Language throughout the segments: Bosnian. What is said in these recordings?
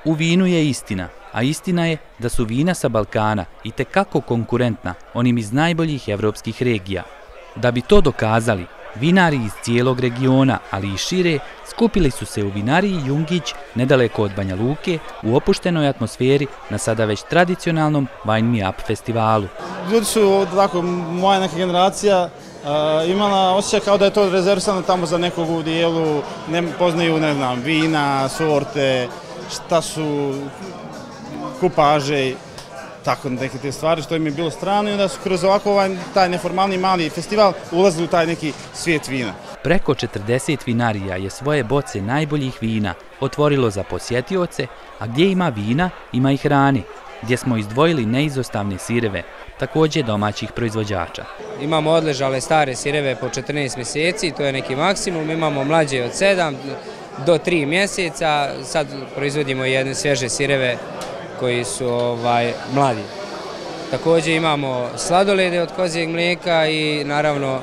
U vinu je istina, a istina je da su vina sa Balkana itekako konkurentna onim iz najboljih evropskih regija. Da bi to dokazali, vinari iz cijelog regiona, ali i šire, skupili su se u vinariji Jungić, nedaleko od Banja Luke, u opuštenoj atmosferi na sada već tradicionalnom Wine Me Up festivalu. Ljudi su, tako, moja neka generacija, imala osjećaj kao da je to rezervisano tamo za nekog u dijelu, ne poznaju, ne znam, vina, sorte, šta su kupaže, tako neke te stvari, što im je bilo strano i onda su kroz ovako taj neformalni mali festival ulazili u taj neki svijet vina. Preko 40 vinarija je svoje boce najboljih vina otvorilo za posjetioce, a gdje ima vina, ima i hrane, gdje smo izdvojili neizostavne sireve, također domaćih proizvođača. Imamo odležale stare sireve po 14 mjeseci, to je neki maksimum, imamo mlađe od 7 do 3 mjeseca, sad proizvodimo jedne svježe sireve koji su mladi. Također imamo sladolede od kozjeg mlijeka i naravno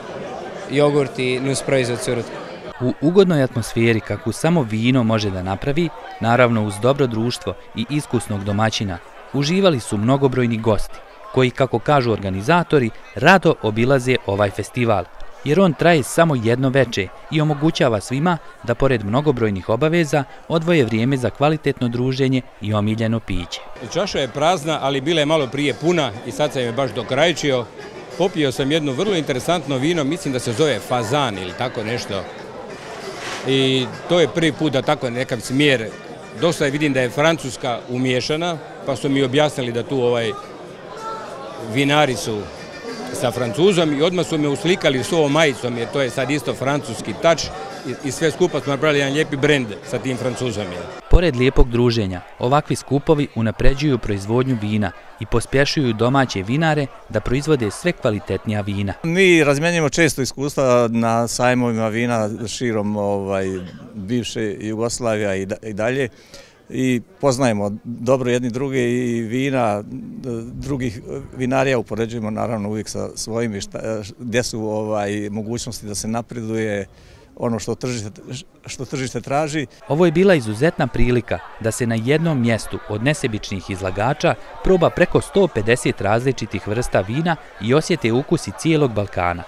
jogurt i nusproizvod curutka. U ugodnoj atmosferi kakvu samo vino može da napravi, naravno uz dobro društvo i iskusnog domaćina, uživali su mnogobrojni gosti, koji, kako kažu organizatori, rado obilaze ovaj festival, jer on traje samo jedno veče i omogućava svima da, pored mnogobrojnih obaveza, odvoje vrijeme za kvalitetno druženje i omiljeno piće. Čaša je prazna, ali bila je malo prije puna i sad sam je baš dokrajčio. Popio sam jedno vrlo interesantno vino, mislim da se zove Fazan ili tako nešto. I to je prvi put da tako nekav smjer. Dosta je, vidim da je Francuska umiješana, pa su mi objasnili da tu vinari su sa Francuzom i odmah su me uslikali s ovom majicom, jer to je sad isto francuski tač i sve skupa smo napravili jedan lijepi brend sa tim Francuzom. Pored lijepog druženja, ovakvi skupovi unapređuju proizvodnju vina i pospješuju domaće vinare da proizvode sve kvalitetnija vina. Mi razmjenjujemo često iskustva na sajmovima vina širom bivše Jugoslavija i dalje. I poznajemo dobro jedni druge i vina drugih vinarija upoređujemo naravno uvijek sa svojim, gdje su mogućnosti da se napreduje ono što tržište traži. Ovo je bila izuzetna prilika da se na jednom mjestu od nesebičnih izlagača proba preko 150 različitih vrsta vina i osjete ukusi cijelog Balkana.